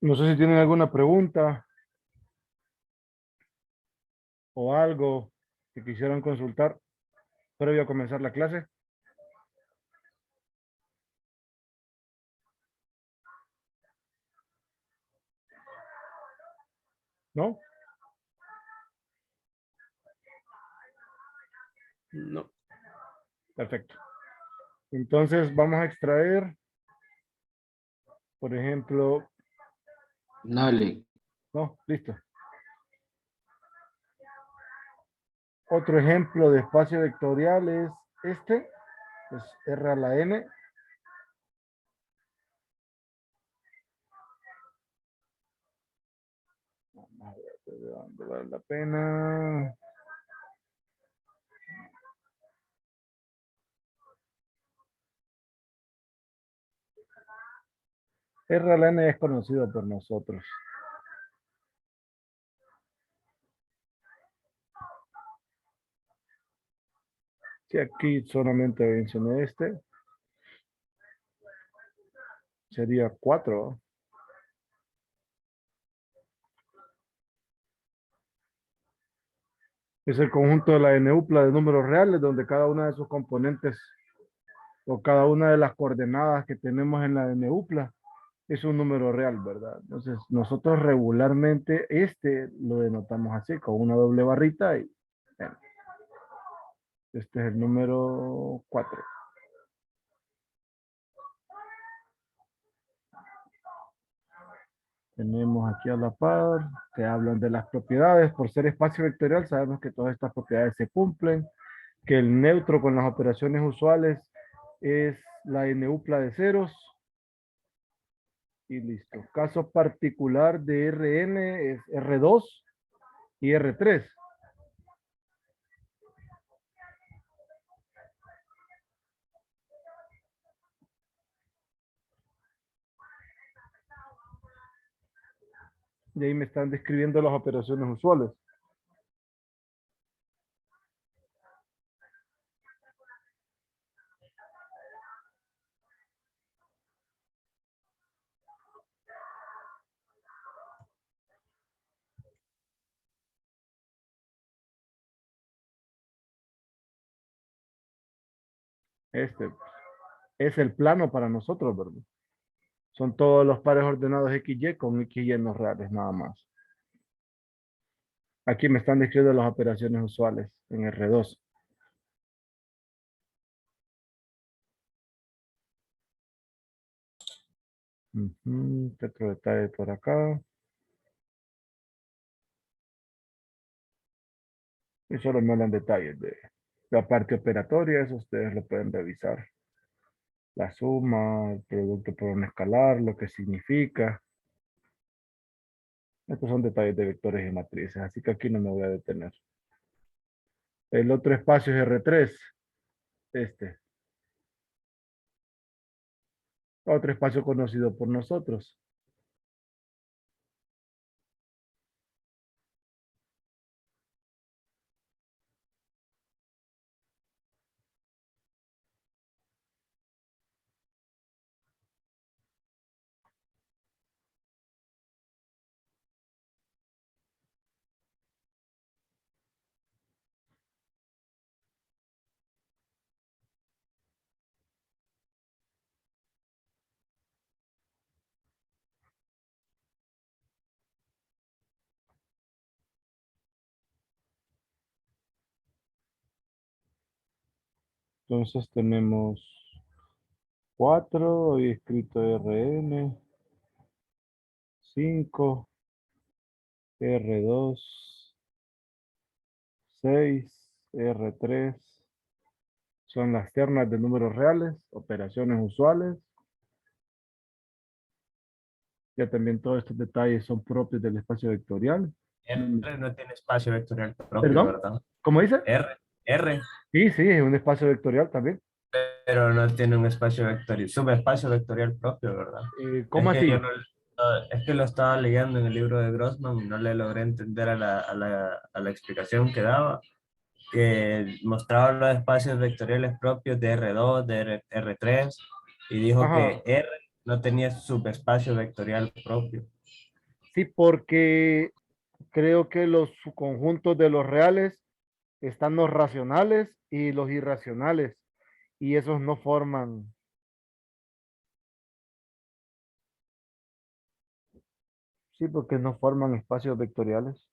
No sé si tienen alguna pregunta o algo que quisieran consultar previo a comenzar la clase. ¿No? No. Perfecto. Entonces vamos a extraer, por ejemplo, Dale. no, listo. Otro ejemplo de espacio vectorial es este, es R a la N. Vamos a ver, ¿de dónde vale la pena? R a la N es conocido por nosotros. Si aquí solamente mencioné este, sería 4. Es el conjunto de la n-upla de números reales, donde cada una de sus componentes o cada una de las coordenadas que tenemos en la n-upla es un número real, ¿verdad? Entonces, nosotros regularmente este lo denotamos así, con una doble barrita y bueno, este es el número 4. Tenemos aquí a la par, que hablan de las propiedades. Por ser espacio vectorial, sabemos que todas estas propiedades se cumplen, que el neutro con las operaciones usuales es la n-upla de ceros. Y listo. Caso particular de Rn es R2 y R3. Y ahí me están describiendo las operaciones usuales. Este es el plano para nosotros, ¿verdad? Son todos los pares ordenados XY con XY en los reales, nada más. Aquí me están describiendo las operaciones usuales en R2. Otro detalle por acá. Y solo me hablan detalles de la parte operatoria, eso ustedes lo pueden revisar. La suma, el producto por un escalar, lo que significa. Estos son detalles de vectores y matrices, así que aquí no me voy a detener. El otro espacio es R3, este. Otro espacio conocido por nosotros. Entonces tenemos 4 y escrito Rn, 5, R2, 6, R3. Son las ternas de números reales, operaciones usuales. Ya también todos estos detalles son propios del espacio vectorial. R no tiene espacio vectorial propio, ¿Perdón? ¿verdad? ¿Cómo dice? R, Sí, sí, es un espacio vectorial también. pero no tiene un espacio vectorial, subespacio vectorial propio, ¿verdad? ¿Cómo Es que yo así? es que lo estaba leyendo en el libro de Grossman y no le logré entender a la explicación que daba, que mostraba los espacios vectoriales propios de R2, de R3, y dijo Ajá. que R no tenía subespacio vectorial propio. Sí, porque creo que los subconjuntos de los reales están los racionales y los irracionales, y esos no forman, sí, porque no forman espacios vectoriales.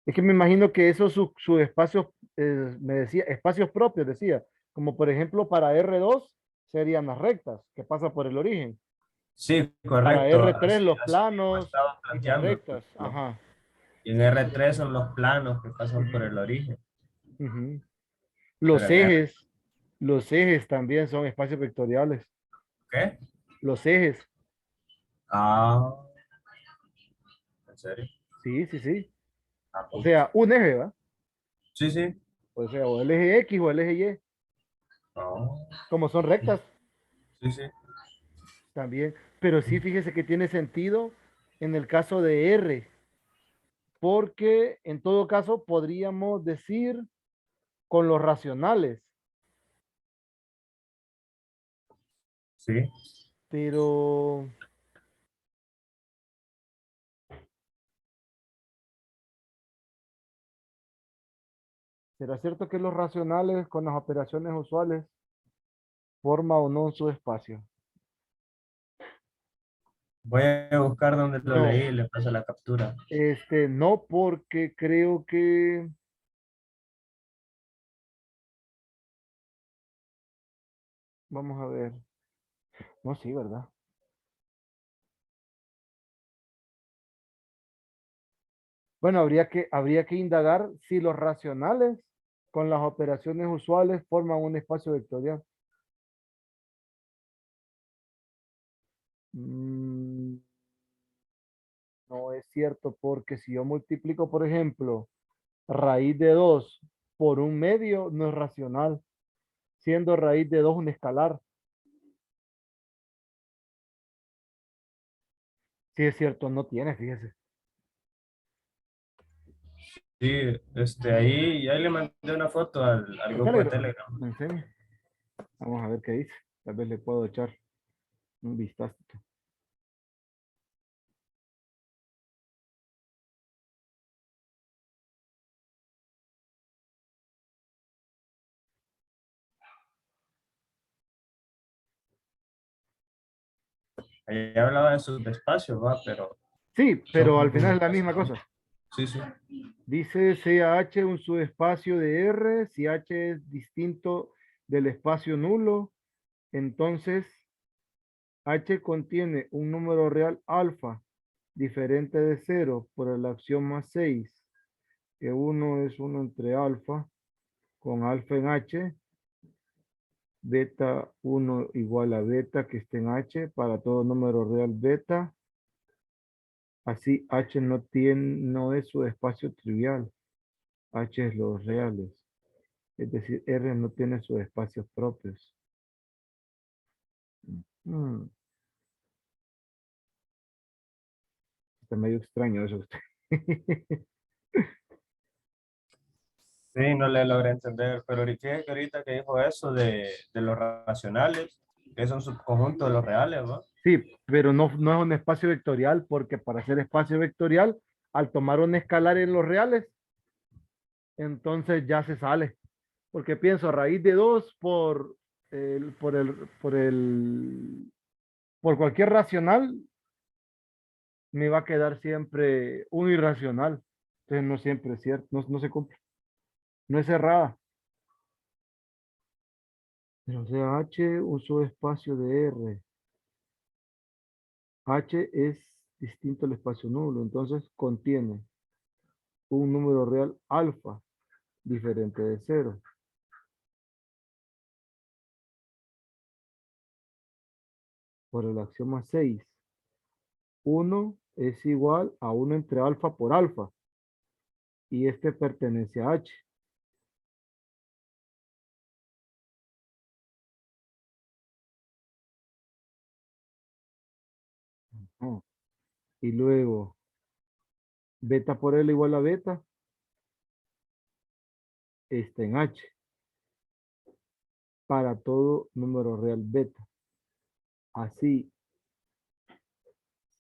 Es que me imagino que esos subespacios, me decía, espacios propios, decía, como por ejemplo para R2 serían las rectas que pasa por el origen. Sí, Para correcto. R3 los Así mismo planos estaba y las planteando. rectas. Ajá. Y en R3 son los planos que pasan por Ujú, el origen. ujú. Pero Los en R, ejes, los ejes también son espacios vectoriales. ¿qué? Los ejes, Ah, ¿en serio? sí, sí, sí. Ah, O pucha. sea, un eje, ¿va? Sí, sí. O sea, o el eje X o el eje Y, Oh, como son rectas sí, sí. también. Pero sí, fíjese que tiene sentido en el caso de R, porque en todo caso podríamos decir con los racionales, Sí. pero ¿será cierto que los racionales con las operaciones usuales forma o no un subespacio? Voy a buscar donde lo No, leí y le paso la captura. no porque creo que, vamos a ver, no, sí, ¿verdad? Bueno, habría que indagar si los racionales con las operaciones usuales forman un espacio vectorial. Mm, no es cierto, porque si yo multiplico, por ejemplo, raíz de 2 por un medio, no es racional, siendo raíz de 2 un escalar. Sí es cierto, no tiene, fíjese. Sí, ahí le mandé una foto al ¿En grupo de Telegram? Telegram. ¿Me enseña? Vamos a ver qué dice. Tal vez le puedo echar un vistazo. Ahí hablaba de subespacios, va, pero Sí, pero al son final es la misma espacios. cosa. Sí, sí. Dice CH un subespacio de R, si H es distinto del espacio nulo, entonces H contiene un número real alfa diferente de cero por el axioma 6, que uno es uno entre alfa, con alfa en H, beta 1 igual a beta que esté en H para todo número real beta. Así H no es su espacio trivial, H es los reales. Es decir, R no tiene sus espacios propios. Mm, está medio extraño eso usted. Sí, no le logré entender, pero fíjate que ahorita que dijo eso de los racionales, que es un subconjunto de los reales, ¿va? Sí, pero no es un espacio vectorial porque para ser espacio vectorial, al tomar un escalar en los reales, entonces ya se sale. Porque pienso raíz de 2 por cualquier racional, me va a quedar siempre un irracional. Entonces no siempre es cierto, no se cumple. No es cerrada. O sea, H un subespacio de R. H es distinto al espacio nulo, entonces contiene un número real alfa diferente de cero por el axioma 6. Uno es igual a uno entre alfa por alfa y este pertenece a H. Ah, y luego beta por L igual a beta está en H para todo número real beta. Así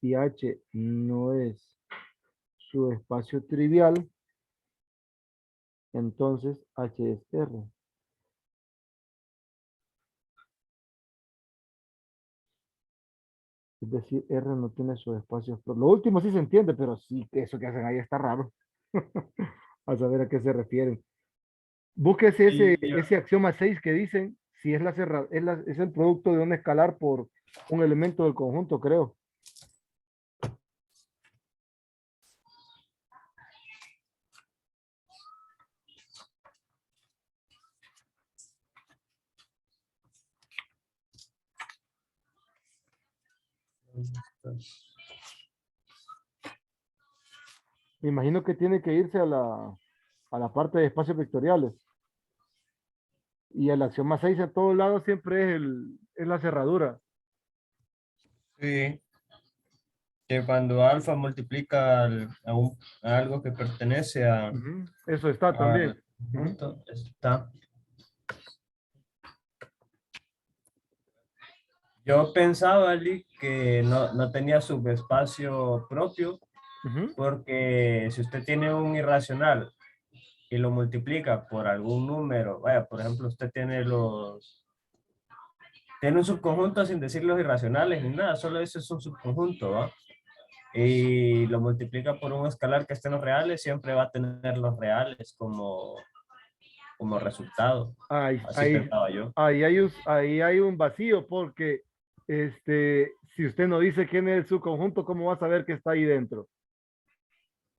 si H no es su espacio trivial, entonces H es R. Es decir, R no tiene sus espacios. Lo último sí se entiende, pero sí, que eso que hacen ahí está raro. A saber a qué se refieren. Búsquese Y ese axioma 6 que dicen si es es el producto de un escalar por un elemento del conjunto, creo. Me imagino que tiene que irse a la parte de espacios vectoriales. Y el axioma 6 a todos lados siempre es la cerradura. sí, que cuando alfa multiplica a algo que pertenece Ujú. Eso está también. al Ujú. conjunto, está. Yo pensaba, Ali, que no tenía subespacio propio, Ujú. porque si usted tiene un irracional y lo multiplica por algún número, vaya, por ejemplo, usted tiene un subconjunto sin decir los irracionales ni nada, solo eso es un subconjunto, ¿va? Y lo multiplica por un escalar que esté en los reales, siempre va a tener los reales como resultado. Ahí, Así ahí, pensaba yo. ahí hay un vacío porque si usted no dice quién es su conjunto, ¿cómo va a saber que está ahí dentro?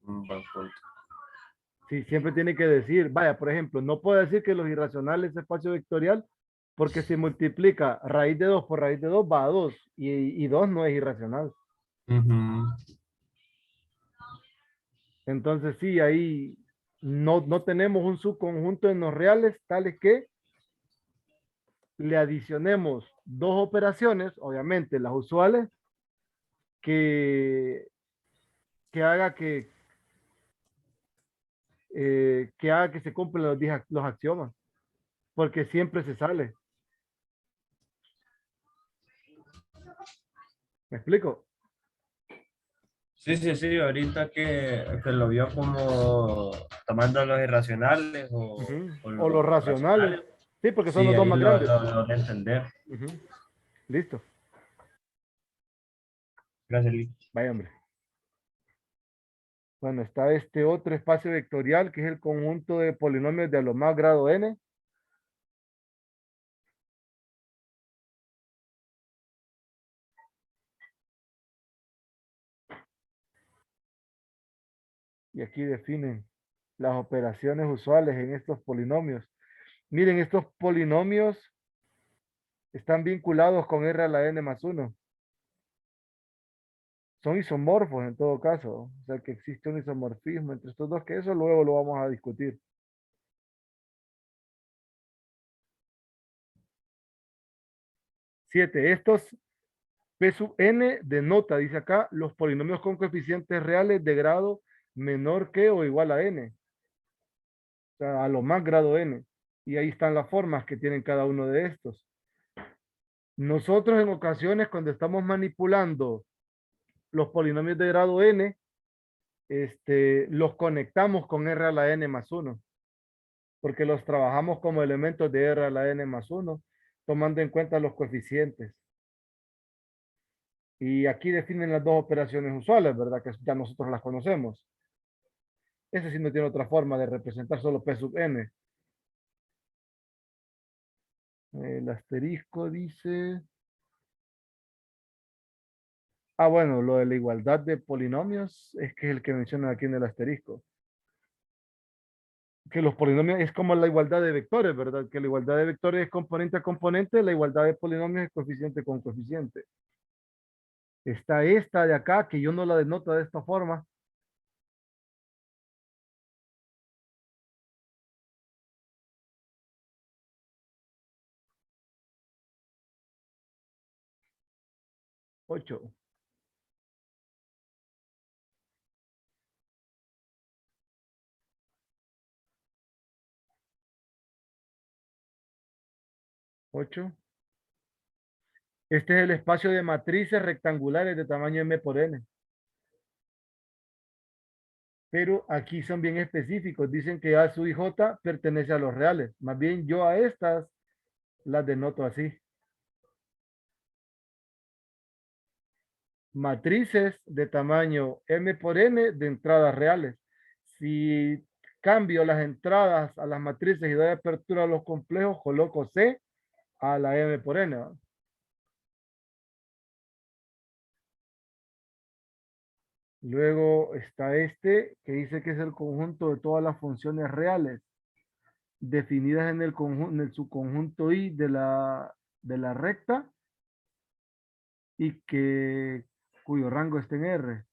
Un buen punto. Sí, siempre tiene que decir, vaya, por ejemplo, no puedo decir que los irracionales es espacio vectorial porque si multiplica raíz de 2 por raíz de 2 va a 2 y 2 no es irracional. Ujú. Entonces sí, ahí no tenemos un subconjunto en los reales tales que le adicionemos dos operaciones, obviamente las usuales, que, que haga que haga que se cumplan los axiomas, porque siempre se sale. ¿Me explico? Sí, sí, sí, ahorita que lo vio como tomando los irracionales Ujú. o O los los racionales. racionales, Sí, porque son sí, los dos ahí más grandes. lo de entender. Ujú. Listo. Gracias, Lee. Vaya, hombre. Bueno, está este otro espacio vectorial que es el conjunto de polinomios de a lo más grado n. Y aquí definen las operaciones usuales en estos polinomios. Miren, estos polinomios están vinculados con R a la n más 1. Son isomorfos en todo caso. O sea que existe un isomorfismo entre estos dos, que eso luego lo vamos a discutir. 7. Estos P sub n denota, dice acá, los polinomios con coeficientes reales de grado menor que o igual a n. O sea, a lo más grado n. Y ahí están las formas que tienen cada uno de estos. Nosotros en ocasiones cuando estamos manipulando los polinomios de grado n, los conectamos con R a la n más 1, porque los trabajamos como elementos de R a la n más 1, tomando en cuenta los coeficientes. Y aquí definen las dos operaciones usuales, ¿verdad? Que ya nosotros las conocemos. Ese sí no tiene otra forma de representar solo P sub n. El asterisco dice... Ah, bueno, lo de la igualdad de polinomios es que es el que menciona aquí en el asterisco. Que los polinomios es como la igualdad de vectores, ¿verdad? Que la igualdad de vectores es componente a componente, la igualdad de polinomios es coeficiente con coeficiente. Está esta de acá, que yo no la denoto de esta forma. Ocho. Ocho. Este es el espacio de matrices rectangulares de tamaño M por N. Pero aquí son bien específicos. Dicen que A sub i J pertenece a los reales. Más bien yo a estas las denoto así. Matrices de tamaño M por N de entradas reales. Si cambio las entradas a las matrices y doy apertura a los complejos, coloco C a la M por N, ¿va? Luego está este que dice que es el conjunto de todas las funciones reales definidas en el conjunto, en el subconjunto I de la recta y que cuyo rango está en R.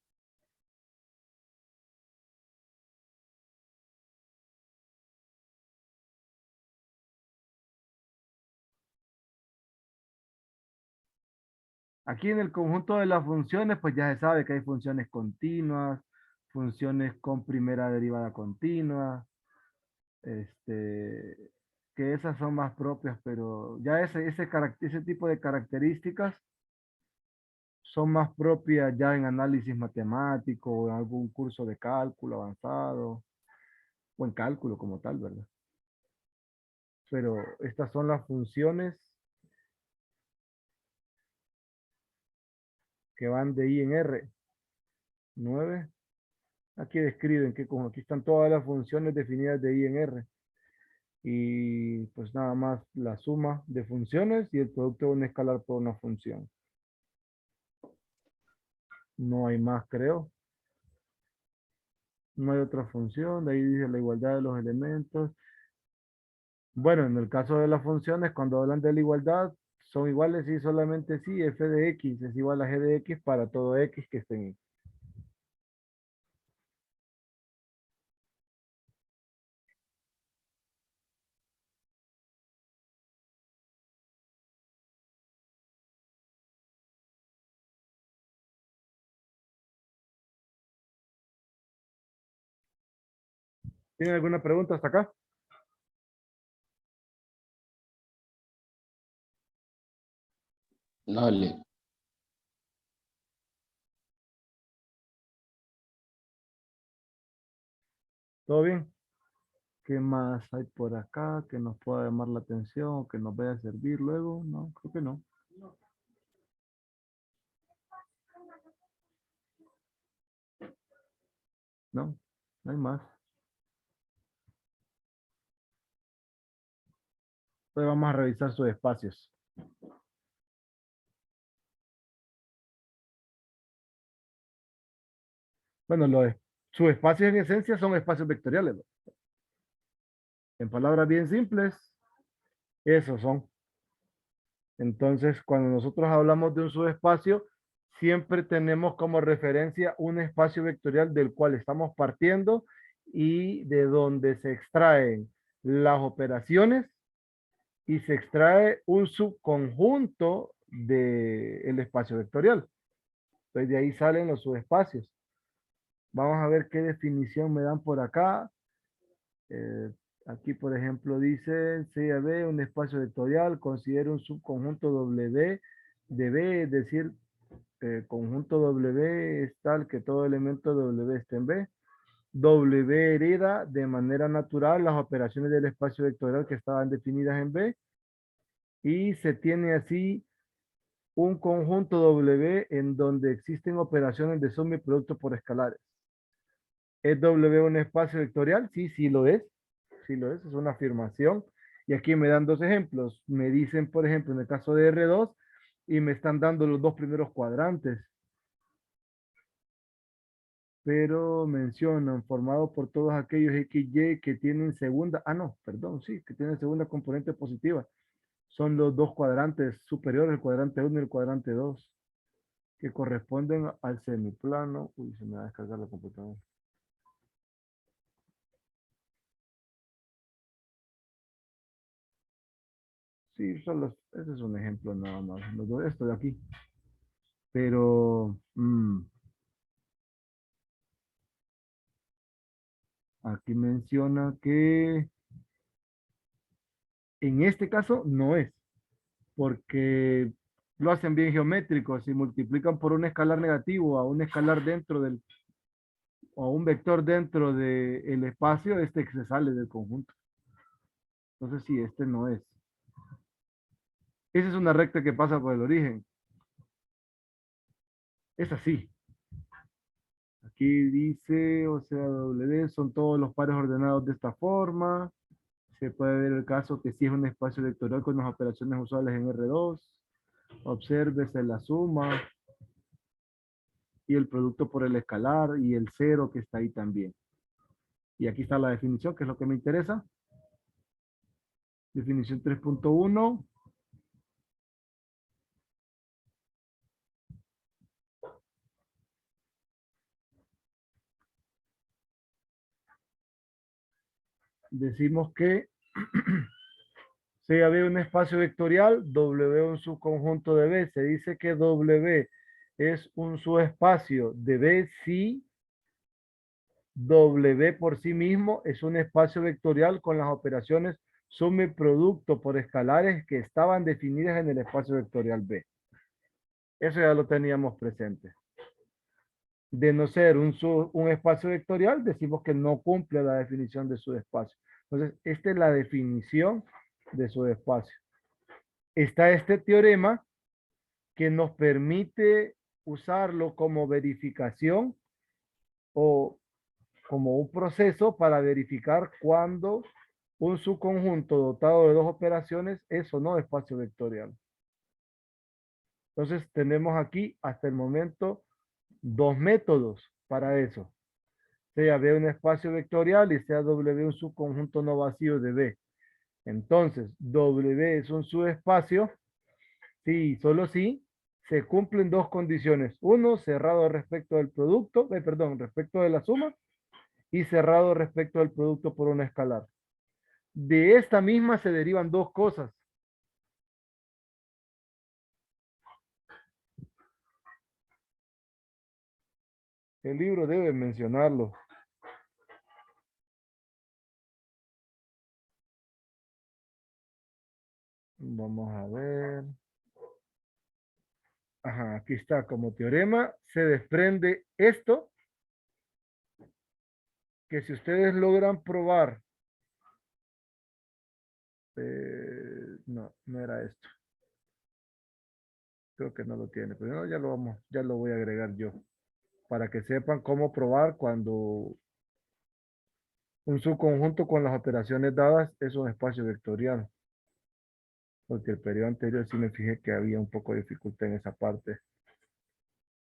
Aquí en el conjunto de las funciones, pues ya se sabe que hay funciones continuas, funciones con primera derivada continua, este, que esas son más propias, pero ya ese tipo de características son más propias ya en análisis matemático o en algún curso de cálculo avanzado o en cálculo como tal, ¿verdad? Pero estas son las funciones que van de I en R. 9. Aquí describen que como aquí están todas las funciones definidas de I en R. Y pues nada más la suma de funciones y el producto de un escalar por una función. No hay más, creo. No hay otra función. De ahí dice la igualdad de los elementos. Bueno, en el caso de las funciones, cuando hablan de la igualdad, son iguales y solamente si f de x es igual a g de x para todo x que esté en x. ¿Tienen alguna pregunta hasta acá? Dale. ¿Todo bien? ¿Qué más hay por acá que nos pueda llamar la atención o que nos vaya a servir luego? No, creo que no. No, no hay más. Hoy vamos a revisar sus espacios. Bueno, sus espacios en esencia son espacios vectoriales, ¿no? En palabras bien simples, esos son. Entonces, cuando nosotros hablamos de un subespacio, siempre tenemos como referencia un espacio vectorial del cual estamos partiendo y de donde se extraen las operaciones y se extrae un subconjunto del espacio vectorial. Entonces, de ahí salen los subespacios. Vamos a ver qué definición me dan por acá. Eh, Aquí, por ejemplo, dice CAB, un espacio vectorial, considera un subconjunto W de B, es decir, conjunto W es tal que todo elemento W esté en B. W hereda de manera natural las operaciones del espacio vectorial que estaban definidas en B y se tiene así un conjunto W en donde existen operaciones de suma y producto por escalares. ¿Es W un espacio vectorial? Sí, sí lo es. Sí lo es una afirmación. Y aquí me dan dos ejemplos. Me dicen, por ejemplo, en el caso de R2, y me están dando los dos primeros cuadrantes. Pero mencionan, formado por todos aquellos XY que tienen segunda, no, perdón, sí, que tienen segunda componente positiva. Son los dos cuadrantes superiores, el cuadrante 1 y el cuadrante 2 que corresponden al semiplano. Uy, se me va a descargar la computadora. Sí, ese es un ejemplo nada más. Esto de aquí. Pero aquí menciona que en este caso no es, porque lo hacen bien geométrico. Si multiplican por un escalar negativo a un escalar dentro del, o a un vector dentro del espacio, este que se sale del conjunto. Entonces, sí, este no es. Esa es una recta que pasa por el origen. Es así. Aquí dice, o sea, W son todos los pares ordenados de esta forma. Se puede ver el caso que si es un espacio vectorial con las operaciones usuales en R2. Obsérvese la suma y el producto por el escalar y el cero que está ahí también. Y aquí está la definición, que es lo que me interesa. Definición 3.1. Decimos que si había un espacio vectorial, W un subconjunto de B. Se dice que W es un subespacio de B si W por sí mismo es un espacio vectorial con las operaciones suma y producto por escalares que estaban definidas en el espacio vectorial B. Eso ya lo teníamos presente. De no ser un espacio vectorial, decimos que no cumple la definición de subespacio. Entonces, esta es la definición de subespacio. Está este teorema que nos permite usarlo como verificación o como un proceso para verificar cuando un subconjunto dotado de dos operaciones es o no espacio vectorial. Entonces tenemos aquí hasta el momento dos métodos para eso. Sea B un espacio vectorial y sea W un subconjunto no vacío de B. Entonces, W es un subespacio si solo si se cumplen dos condiciones. Uno, cerrado respecto del producto, perdón, respecto de la suma, y cerrado respecto del producto por una escalar. De esta misma se derivan dos cosas. El libro debe mencionarlo. Vamos a ver. Ajá, aquí está. Como teorema se desprende esto, que si ustedes logran probar, no, no era esto. Creo que no lo tiene, pero no, ya lo voy a agregar yo, para que sepan cómo probar cuando un subconjunto con las operaciones dadas es un espacio vectorial. Porque el periodo anterior sí me fijé que había un poco de dificultad en esa parte.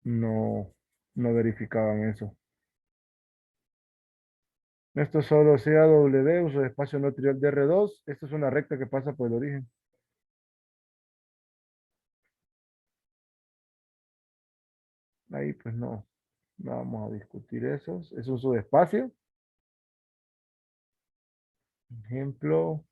No, no verificaban eso. Esto solo sea W, uso de espacio no trivial de R2. Esto es una recta que pasa por el origen. Ahí pues no vamos a discutir eso. Es un subespacio. Ejemplo.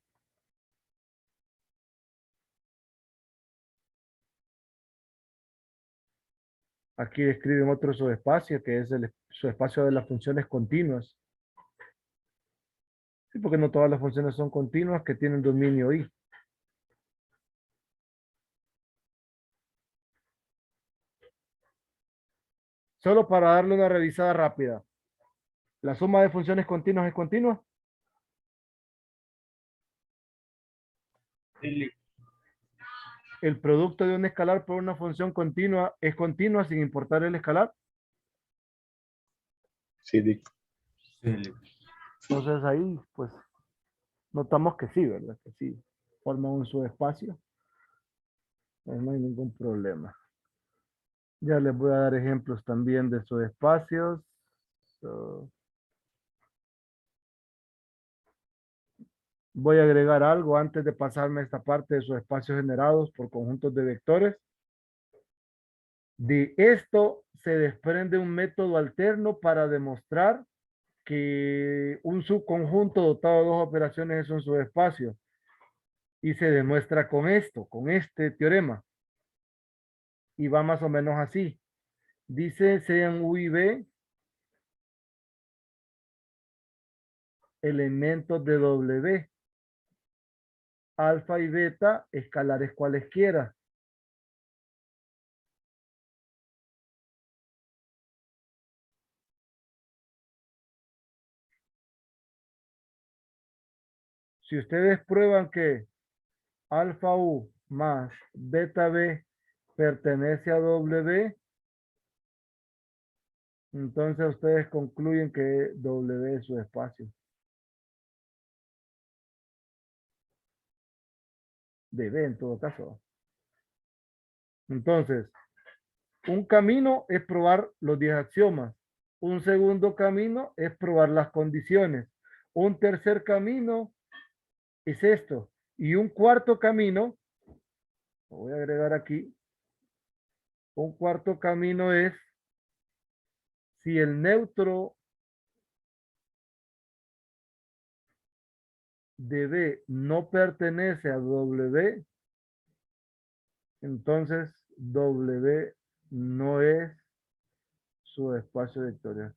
Aquí describen otro subespacio que es el subespacio de las funciones continuas. Sí, porque no todas las funciones son continuas que tienen dominio I. Solo para darle una revisada rápida. La suma de funciones continuas es continua. Sí, El producto de un escalar por una función continua es continua sin importar el escalar. Sí, Dick. sí. Entonces ahí pues notamos que sí, ¿verdad? Que sí, forma un subespacio. No hay ningún problema. Ya les voy a dar ejemplos también de subespacios. So, voy a agregar algo antes de pasarme a esta parte de subespacios generados por conjuntos de vectores. De esto se desprende un método alterno para demostrar que un subconjunto dotado de dos operaciones es un subespacio. Y se demuestra con esto, con este teorema. Y va más o menos así. Dice, sean U y B elementos de W. Alfa y beta escalares cualesquiera. Si ustedes prueban que alfa U más beta B pertenece a W, entonces ustedes concluyen que W es su espacio. De B en todo caso. Entonces, un camino es probar los 10 axiomas. Un segundo camino es probar las condiciones. Un tercer camino es esto. Y un cuarto camino, lo voy a agregar aquí, un cuarto camino es si el neutro de B no pertenece a W, entonces W no es su espacio vectorial.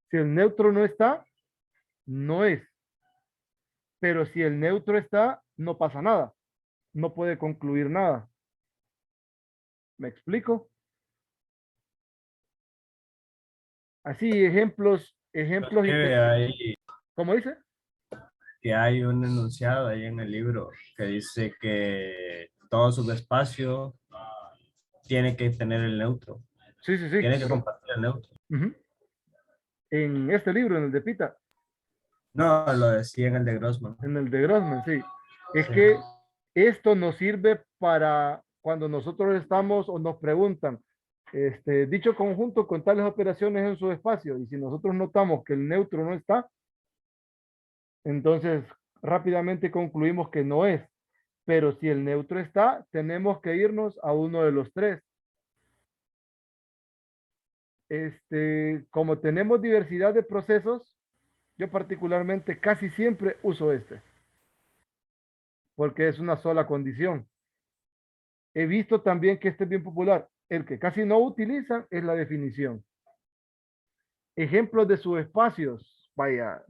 Si el neutro no está, no es. Pero si el neutro está, no pasa nada. No puede concluir nada. ¿Me explico? Así, ejemplos, Hay, ¿cómo dice? que hay un enunciado ahí en el libro que dice que todo subespacio tiene que tener el neutro, Sí, sí, sí, tiene que correcto. compartir el neutro. Ujú. En este libro, en el de Pita, No, lo decía en el de Grossman. en el de Grossman, sí. Es Sí. que esto nos sirve para cuando nosotros estamos o nos preguntan, dicho conjunto con tales operaciones en su espacio, y si nosotros notamos que el neutro no está, entonces rápidamente concluimos que no es. Pero si el neutro está, tenemos que irnos a uno de los tres. Como tenemos diversidad de procesos, yo particularmente casi siempre uso porque es una sola condición. He visto también que este es bien popular. El que casi no utilizan es la definición. Ejemplos de subespacios. Vaya,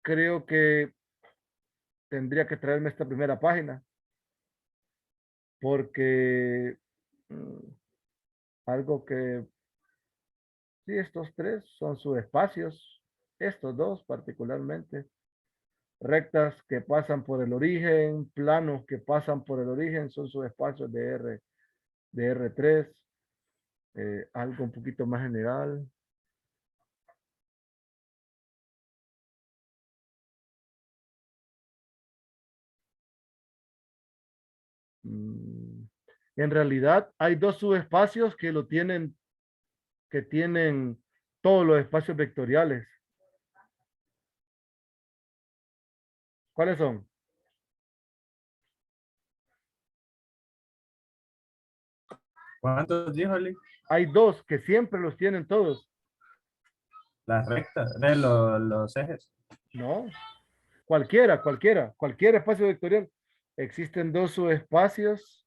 creo que tendría que traerme esta primera página porque algo que sí, estos tres son subespacios, estos dos particularmente, rectas que pasan por el origen, planos que pasan por el origen, son subespacios de R3, algo un poquito más general. Mm, En realidad hay dos subespacios que tienen todos los espacios vectoriales. ¿Cuáles son? ¿Cuántos dijo, Lee? Hay dos que siempre los tienen todos, Las rectas, de los ejes. ¿no? Cualquier espacio vectorial. Existen dos subespacios.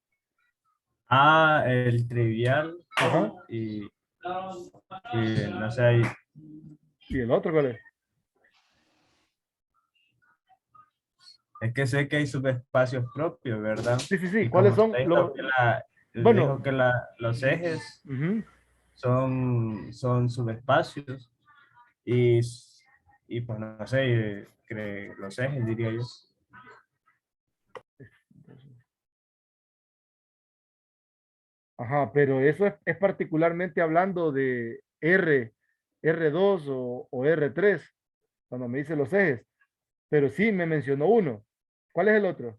Ah, el trivial Ajá. y no sé, ¿Y el otro cuál es? es que sé que hay subespacios propios, ¿verdad? Sí, sí, sí. Y ¿Cuáles como son usted los? dijo Bueno, los ejes ujú. son subespacios y, y pues no sé, los ejes diría yo. Ajá, pero eso es particularmente hablando de R2 o R3, cuando me dice los ejes. Pero sí me mencionó uno. ¿Cuál es el otro?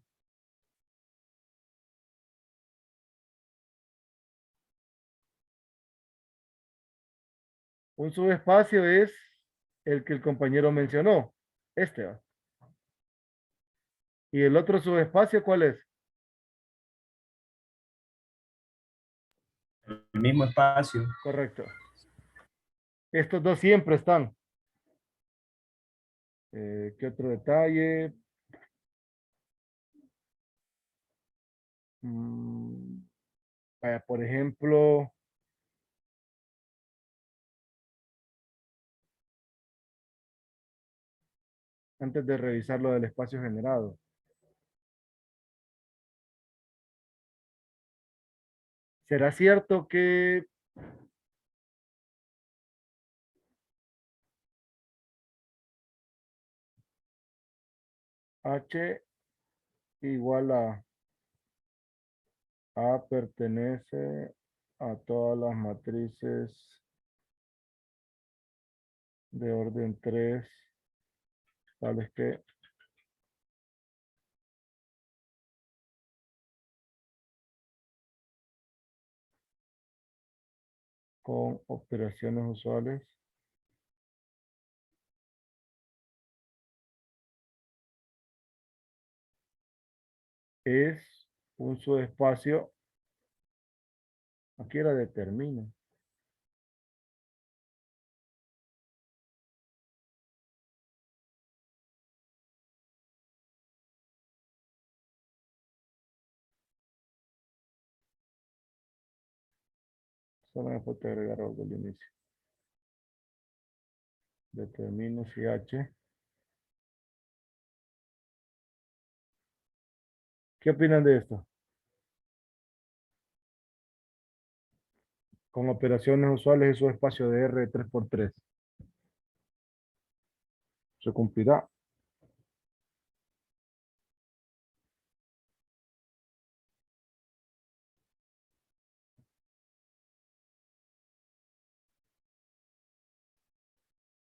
Un subespacio es el que el compañero mencionó. Este va. ¿Y el otro subespacio cuál es? El mismo espacio. Correcto. Estos dos siempre están. ¿Qué otro detalle? Mm, Vaya, por ejemplo, antes de revisar lo del espacio generado. ¿Será cierto que H igual A pertenece a todas las matrices de orden 3, tales que con operaciones usuales es un subespacio, aquí era determina, solo me falta agregar algo del inicio. Determina si H. ¿Qué opinan de esto? Con operaciones usuales es un espacio de R 3×3. Se cumplirá.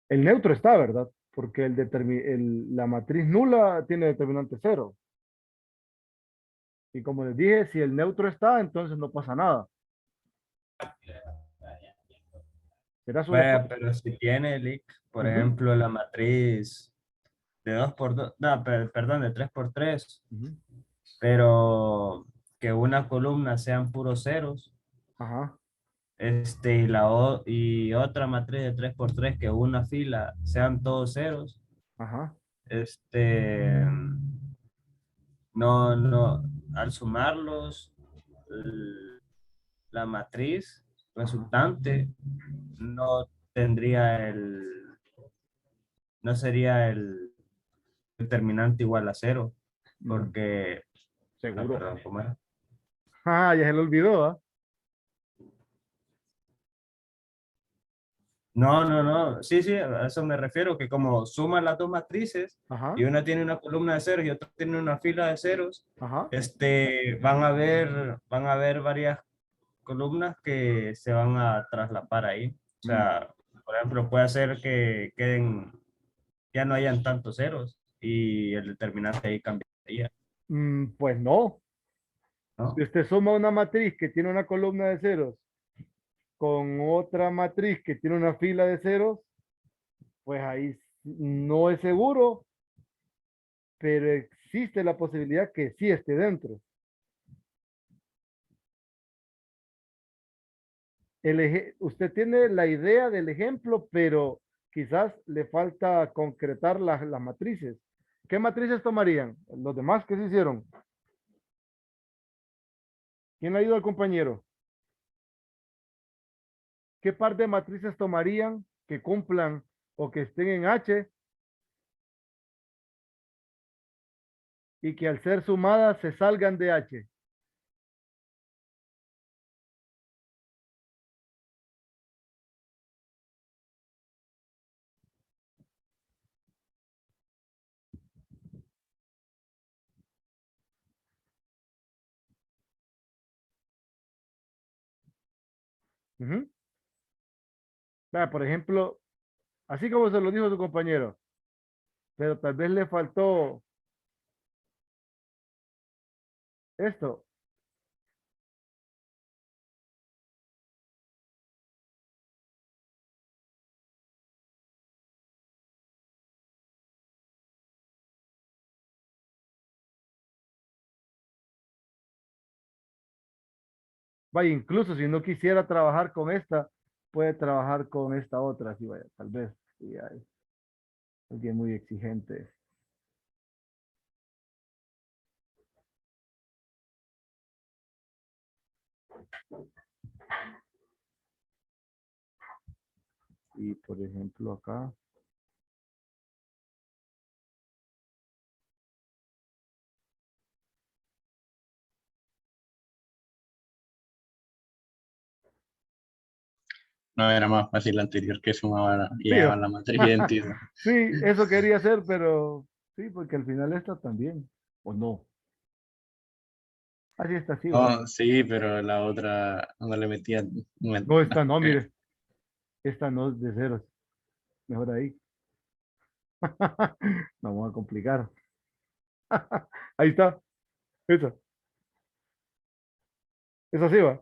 El neutro está, ¿verdad? Porque la matriz nula tiene determinante cero. Y como les dije, si el neutro está, entonces no pasa nada. Será su Vaya, espacio. pero si tiene, Lick, por Ujú, ejemplo, la matriz de 2 por 2, no, perdón, de 3 por 3, ujú. pero que una columna sean puros ceros, Ajá, y otra matriz de 3 por 3 que una fila sean todos ceros, ajá. este, no, al sumarlos, l- la matriz Ajá. resultante no tendría no sería el determinante igual a cero, Mm, porque, seguro. perdón, ¿cómo era? Ah, ya se lo olvidó, ¿ah? No, sí, a eso me refiero, que como suman las dos matrices Ajá, y una tiene una columna de ceros y otra tiene una fila de ceros, ajá. van a haber varias columnas que se van a traslapar ahí. O Mm, sea, por ejemplo, puede hacer que ya no hayan tantos ceros y el determinante ahí cambiaría, pues no. Si ¿no? usted suma una matriz que tiene una columna de ceros con otra matriz que tiene una fila de ceros, pues ahí no es seguro, pero existe la posibilidad que sí esté dentro. Usted tiene la idea del ejemplo, pero quizás le falta concretar las matrices. ¿Qué matrices tomarían? Los demás que se hicieron. ¿Quién le ayuda al compañero? ¿Qué par de matrices tomarían que cumplan o que estén en H y que al ser sumadas se salgan de H? Ujú. Vea, por ejemplo, así como se lo dijo su compañero, pero tal vez le faltó esto. Vaya, incluso si no quisiera trabajar con esta, puede trabajar con esta otra, sí, vaya, tal vez. Sí, hay alguien muy exigente. Y por ejemplo acá, No era más fácil la anterior que sumaba y sí, llevaba la matriz de identidad. sí, eso quería hacer, pero Sí, porque al final esta también. ¿O no? Así está así, ¿va? Oh, sí, pero la otra no le metía. No, esta no, mire. Esta no es de ceros. Mejor ahí. Vamos a complicar. Ahí está. Esa. Esa sí va.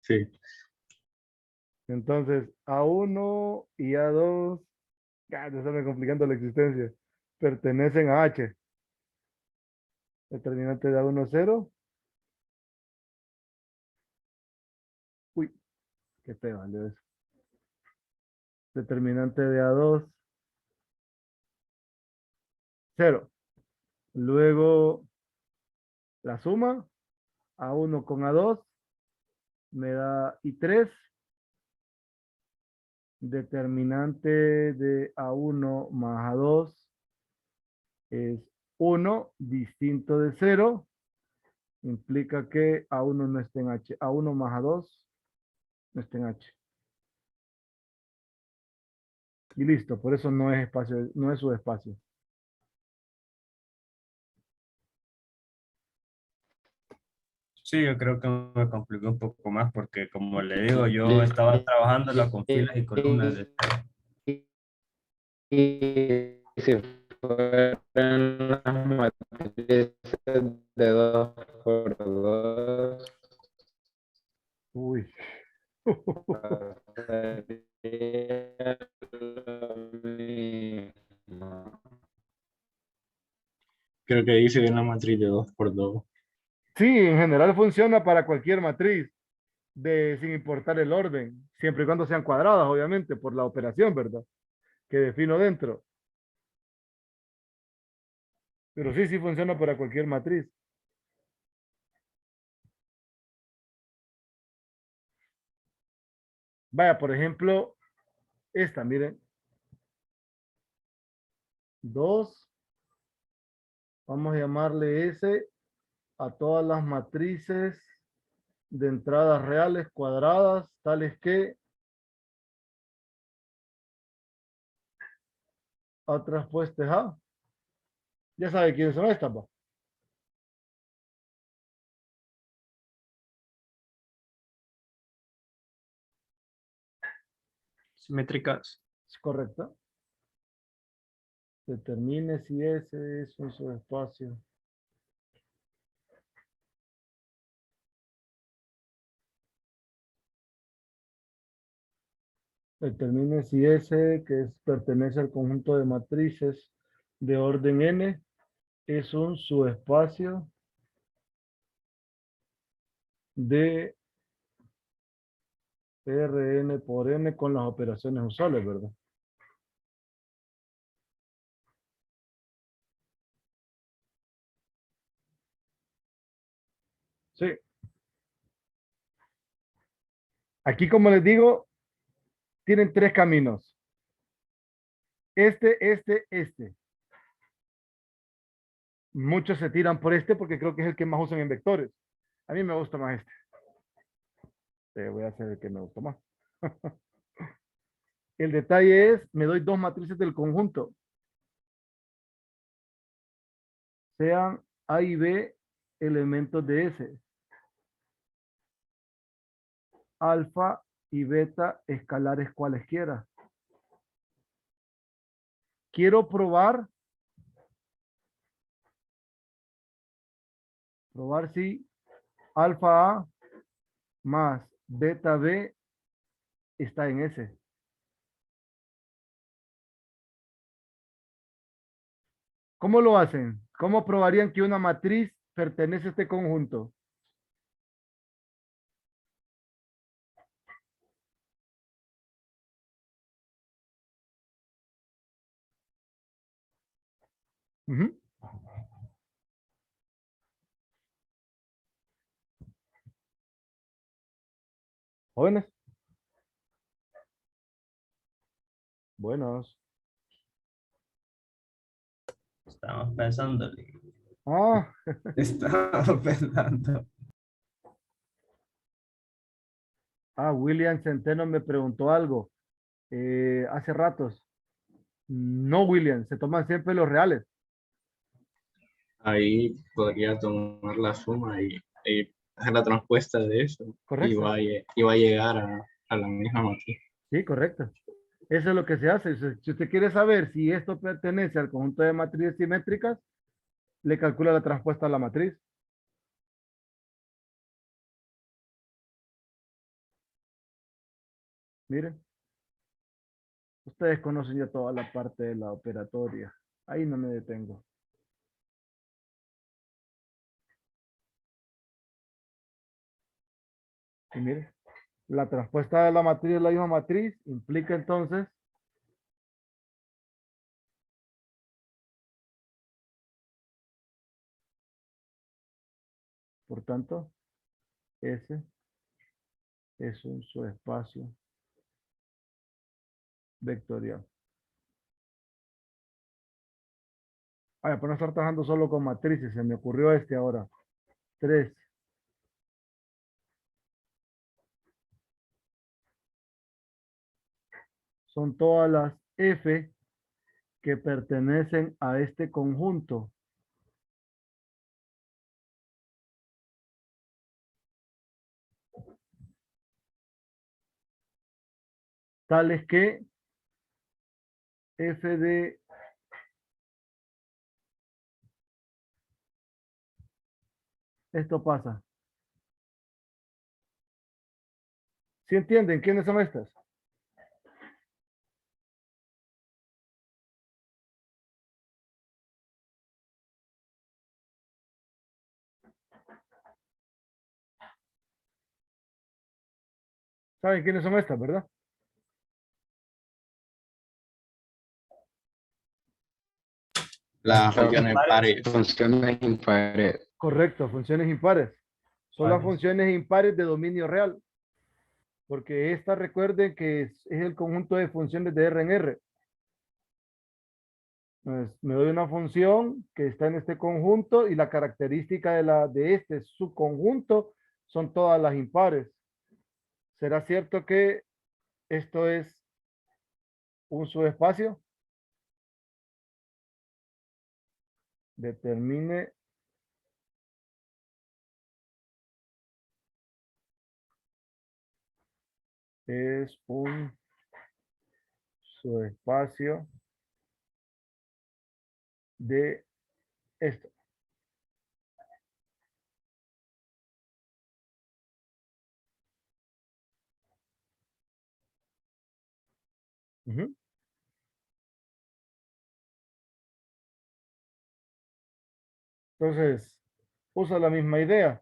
Sí. Entonces, A1 y A2. Ya, se está me complicando la existencia. Pertenecen a H. Determinante de A1 cero. Uy, qué feo valió eso. Determinante de A2 cero. Luego, la suma. A1 con A2 me da I3. Determinante de A1 más A2 es 1 distinto de cero. Implica que A1 no está en H. A1 más A2 no está en H. Y listo, por eso no es espacio, no es subespacio. Sí, yo creo que me compliqué un poco más porque, como le digo, yo estaba trabajando con filas y columnas de... Y si fueran las matrices de 2 por 2 Uy. sería lo mismo. Creo que dice que una matriz de 2 por 2. Sí, en general funciona para cualquier matriz, sin importar el orden, siempre y cuando sean cuadradas, obviamente, por la operación, ¿verdad? Que defino dentro. Pero sí, sí funciona para cualquier matriz. Vaya, por ejemplo, esta, miren. 2, vamos a llamarle S a todas las matrices de entradas reales cuadradas, tales que A traspuestas A. Ya sabe quiénes son estas, va. Simétricas. ¿Es correcto? Determine si ese es un subespacio. Determine si ese, pertenece al conjunto de matrices de orden n, es un subespacio de Rn por n con las operaciones usuales, ¿verdad? Sí. Aquí, como les digo, tienen tres caminos. Este. Muchos se tiran por este porque creo que es el que más usan en vectores. A mí me gusta más este. Voy a hacer el que me gusta más. El detalle es, me doy dos matrices del conjunto. Sean A y B elementos de S. Alfa y beta escalares cualesquiera. Quiero probar si alfa A más beta B está en S. ¿Cómo lo hacen? ¿Cómo probarían que una matriz pertenece a este conjunto? Ujú. Jóvenes. Buenos. Estamos pensándole. Ah, Estamos pensando. William Centeno me preguntó algo hace ratos. No, William, se toman siempre los reales. Ahí podría tomar la suma y hacer la transpuesta de eso Correcto. y va a llegar a la misma matriz. Sí, correcto. Eso es lo que se hace. Si usted quiere saber si esto pertenece al conjunto de matrices simétricas, le calcula la transpuesta a la matriz. Miren, ustedes conocen ya toda la parte de la operatoria. Ahí no me detengo. Y miren, la transpuesta de la matriz es la misma matriz, implica entonces, por tanto, S es un subespacio vectorial. Para no estar trabajando solo con matrices, se me ocurrió este ahora. 3. Son todas las F que pertenecen a este conjunto. Tales que F de esto pasa. ¿Sí entienden quiénes son estas? ¿Saben quiénes son estas, verdad? Las funciones pares. Funciones impares. Correcto, funciones impares. Son las Pares. funciones impares de dominio real. Porque esta, recuerden que es el conjunto de funciones de R en R. Entonces, me doy una función que está en este conjunto y la característica de este subconjunto son todas las impares. ¿Será cierto que esto es un subespacio? Determine es un subespacio de esto. Ujú. Entonces, usa la misma idea.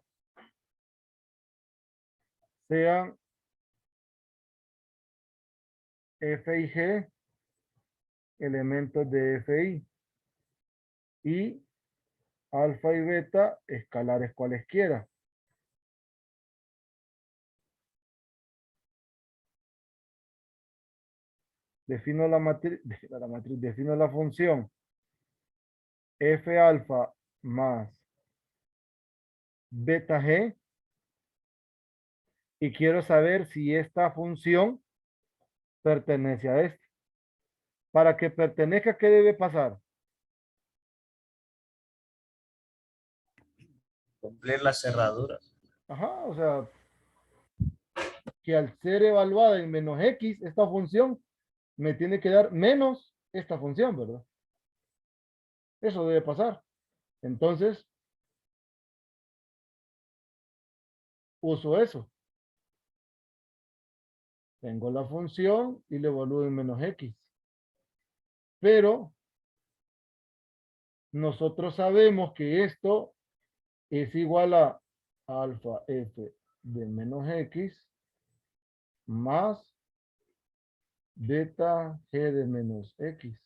Sean F y G elementos de Fi y alfa y beta escalares cualesquiera. Defino la matriz, defino la función F alfa más beta G y quiero saber si esta función pertenece a esta. Para que pertenezca, ¿qué debe pasar? Cumplir las cerraduras. Ajá, o sea, que al ser evaluada en menos X, esta función me tiene que dar menos esta función, ¿verdad? Eso debe pasar. Entonces, uso eso. Tengo la función y le evalúo en menos X. Pero nosotros sabemos que esto es igual a alfa f de menos X más beta g de menos X.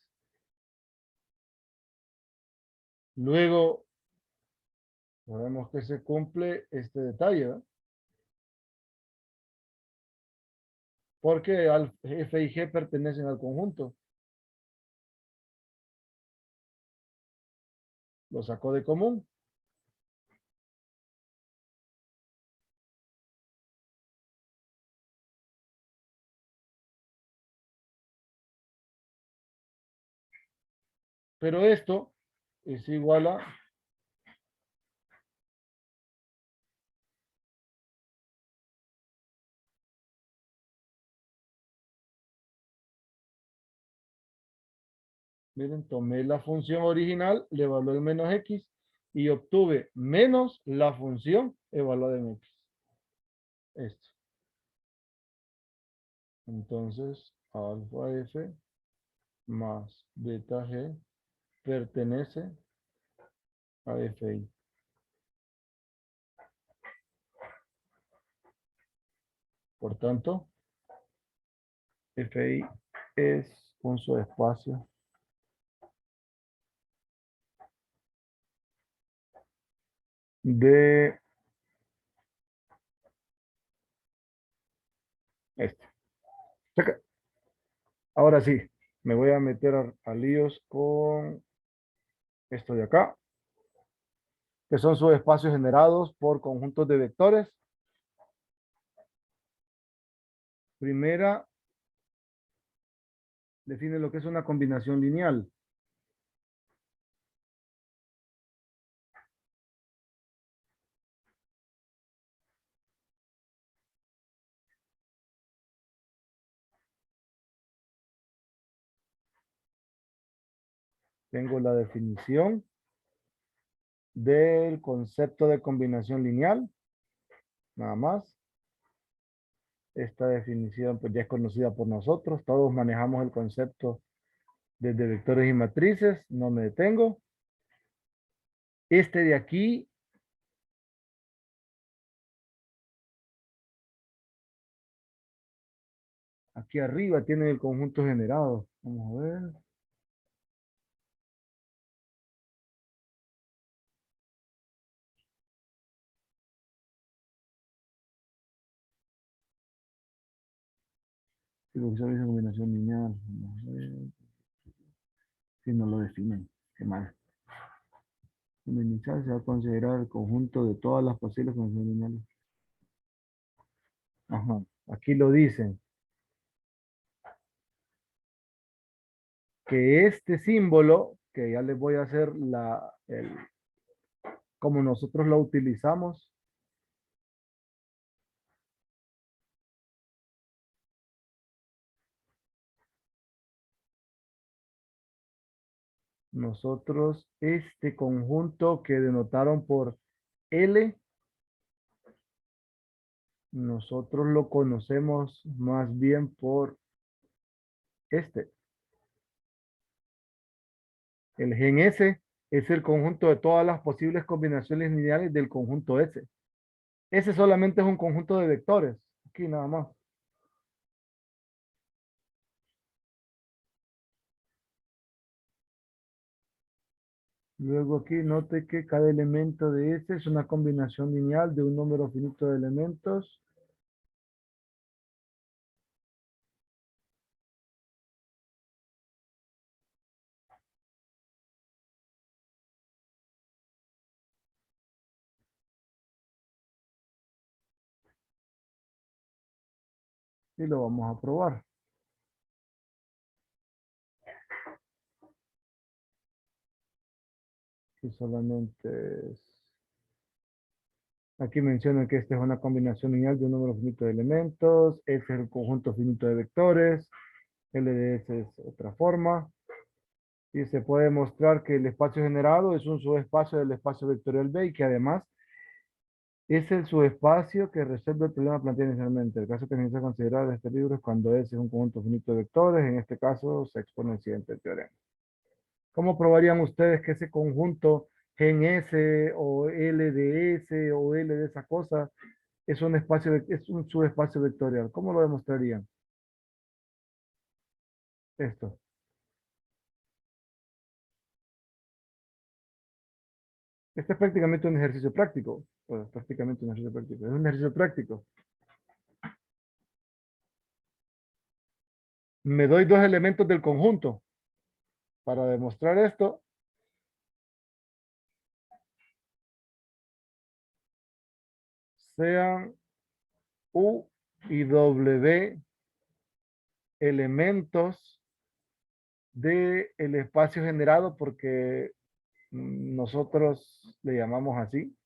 Luego, sabemos que se cumple este detalle, ¿verdad? Porque f y g pertenecen al conjunto. Lo sacó de común. Pero esto es igual a miren, tomé la función original, le evalué en menos x y obtuve menos la función evaluada en x. Esto. Entonces, alfa f más beta g pertenece a fi. Por tanto, fi es un subespacio de este. Checa. Ahora sí, me voy a meter a líos con esto de acá, que son subespacios generados por conjuntos de vectores. Primera, define lo que es una combinación lineal. Tengo la definición del concepto de combinación lineal, nada más. Esta definición pues ya es conocida por nosotros, todos manejamos el concepto desde vectores y matrices, no me detengo. Este de aquí, aquí arriba tiene el conjunto generado. Vamos a ver. Si lo que se dice combinación lineal. Vamos a ver. Si no lo definen, qué mal. En inicial se va a considerar el conjunto de todas las posibles combinaciones lineales. Ajá, aquí lo dicen. Que este símbolo, que ya les voy a hacer como nosotros lo utilizamos, nosotros este conjunto que denotaron por L, nosotros lo conocemos más bien por este. El gen S es el conjunto de todas las posibles combinaciones lineales del conjunto S. Ese solamente es un conjunto de vectores. Aquí nada más. Luego aquí note que cada elemento de S es una combinación lineal de un número finito de elementos. Y lo vamos a probar. Y solamente aquí menciona que esta es una combinación lineal de un número finito de elementos. F es el conjunto finito de vectores. LDS es otra forma. Y se puede mostrar que el espacio generado es un subespacio del espacio vectorial B y que además es el subespacio que resuelve el problema planteado inicialmente. El caso que necesita considerar de este libro es cuando S es un conjunto finito de vectores. En este caso se expone el siguiente teorema. ¿Cómo probarían ustedes que ese conjunto gen S o L de S o L de esa cosa es un espacio, es un subespacio vectorial? ¿Cómo lo demostrarían? Esto. Este es prácticamente un ejercicio práctico. Bueno, prácticamente un ejercicio práctico. Es un ejercicio práctico. Me doy dos elementos del conjunto. Para demostrar esto, sean U y W elementos de el espacio generado porque nosotros le llamamos así,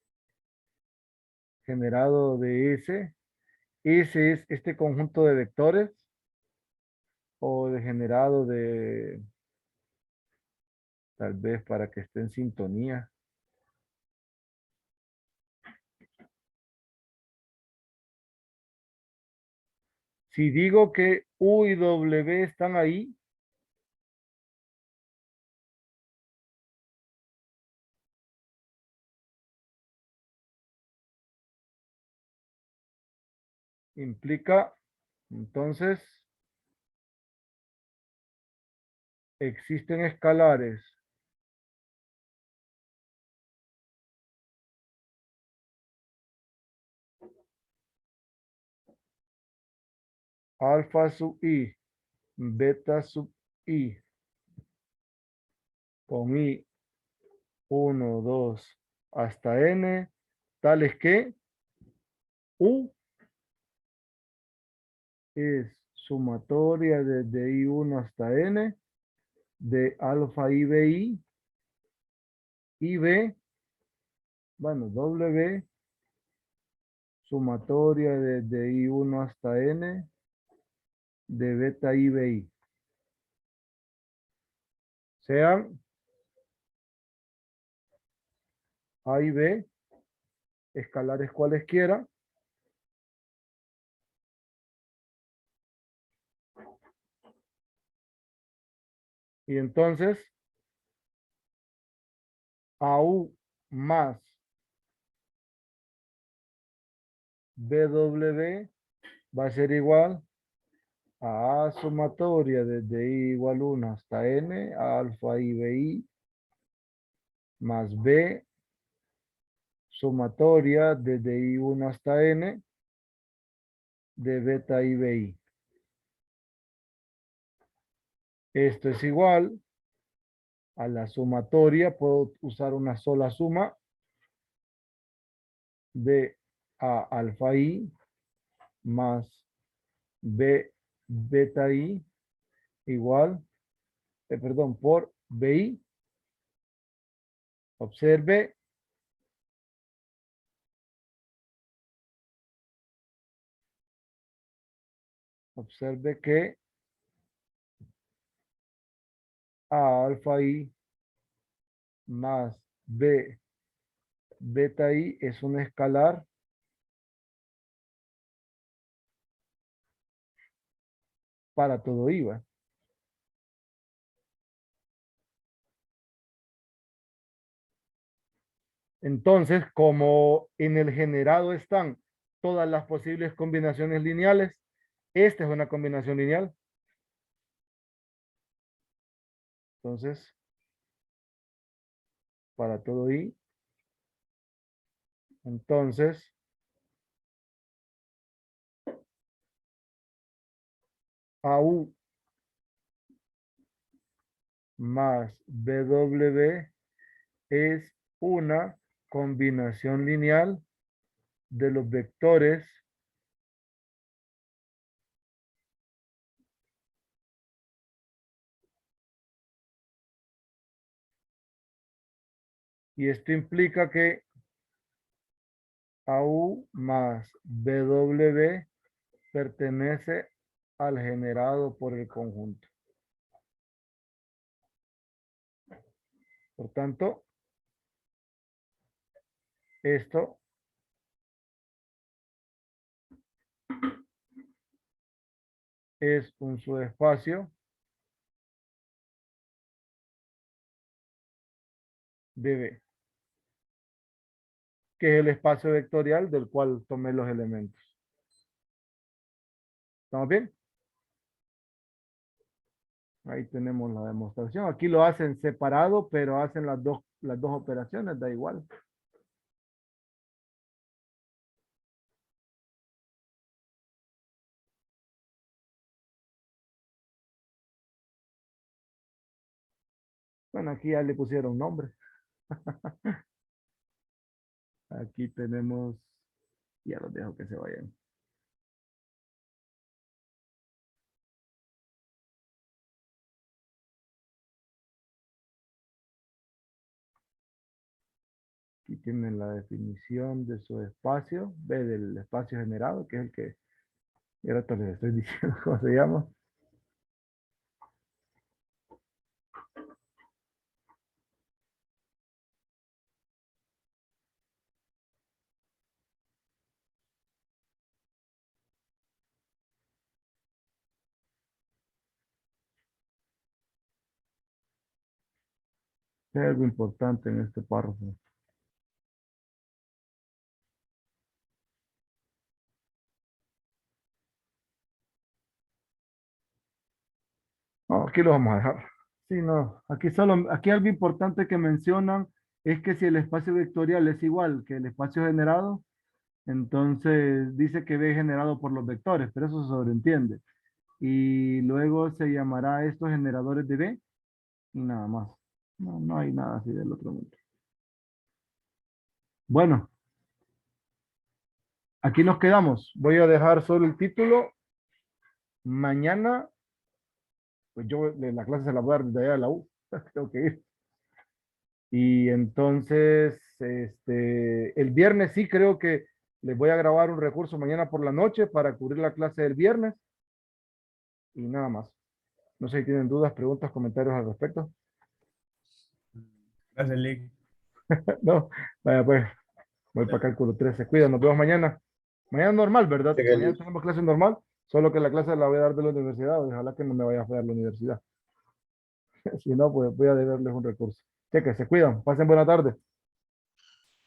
generado de S. S es este conjunto de vectores o de generado de, tal vez para que esté en sintonía. Si digo que U y W están ahí, implica, entonces, existen escalares alfa sub I, beta sub I, con I 1, 2, hasta N, tales que U es sumatoria desde I1 hasta N de alfa IBI, IB, bueno, W, sumatoria desde I1 hasta N de beta IBI. Sean A y B, escalares cualesquiera. Y entonces, AU más BW va a ser igual a A sumatoria desde I igual 1 hasta N, alfa IBI, más B sumatoria desde I1 hasta N de beta IBI. Esto es igual a la sumatoria, puedo usar una sola suma de A alfa I más B beta I igual, perdón, por BI. Observe que A alfa I más B beta I es un escalar para todo IVA. Entonces, como en el generado están todas las posibles combinaciones lineales, esta es una combinación lineal. Entonces, para todo I, entonces, AU más BW es una combinación lineal de los vectores y esto implica que AU más BW pertenece al generado por el conjunto. Por tanto, esto es un subespacio de B, que es el espacio vectorial del cual tomé los elementos. ¿Estamos bien? Ahí tenemos la demostración. Aquí lo hacen separado, pero hacen las dos operaciones, da igual. Bueno, aquí ya le pusieron nombre. Aquí tenemos, ya los dejo que se vayan. tienen la definición de su espacio, B del espacio generado, que es el que y ahora les estoy diciendo cómo se llama. Hay algo importante en este párrafo. No, aquí lo vamos a dejar. Sí, no, aquí algo importante que mencionan es que si el espacio vectorial es igual que el espacio generado, entonces dice que B es generado por los vectores, pero eso se sobreentiende. Y luego se llamará estos generadores de B y nada más. No, no hay nada así del otro mundo. Bueno, aquí nos quedamos. Voy a dejar solo el título. Mañana, pues yo de la clase se la voy a dar desde allá de la U. Tengo que ir. Y entonces, el viernes sí creo que les voy a grabar un recurso mañana por la noche para cubrir la clase del viernes. Y nada más. No sé si tienen dudas, preguntas, comentarios al respecto. Gracias, Lick. No, vaya pues, voy para cálculo 3. Se cuidan, nos vemos mañana. Mañana normal, ¿verdad? Sí, Mañana tenemos clase normal, solo que la clase la voy a dar de la universidad. Ojalá que no me vaya a fallar la universidad. Si no, pues voy a deberles un recurso. Cheque, se cuidan, pasen buena tarde.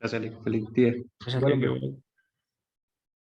Gracias, Lick. Feliz día. Gracias, Igual, Lick. hombre.